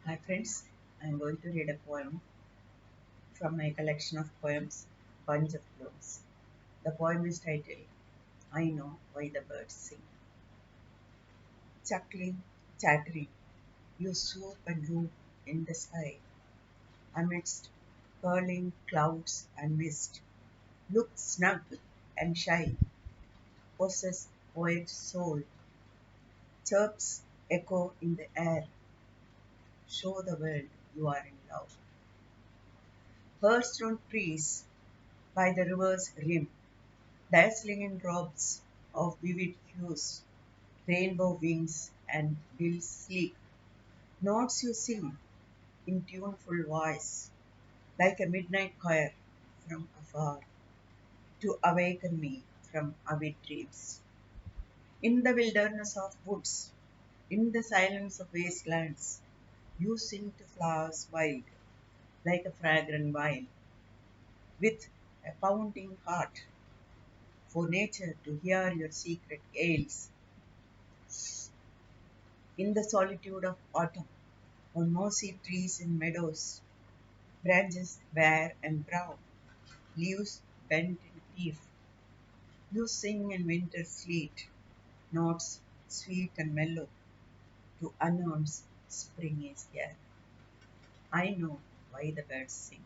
Hi friends, I am going to read a poem from my collection of poems, Bunch of Blooms. The poem is titled, I Know Why the Birds Sing. Chuckling, chattering, you swoop and loop in the sky amidst curling clouds and mist. Look snug and shy, possess poet soul. Chirps echo in the air, show the world you are in love. Birds on trees by the river's rim, dazzling in robes of vivid hues, rainbow wings and bills sleek. Notes you sing in tuneful voice, like a midnight choir from afar, to awaken me from avid dreams. In the wilderness of woods, in the silence of wastelands, you sing to flowers wild, like a fragrant wine, with a pounding heart, for nature to hear your secret ails. In the solitude of autumn, on mossy trees in meadows, branches bare and brown, leaves bent in grief, you sing in winter's sleet, notes sweet and mellow, to announce spring is here. I know why the birds sing.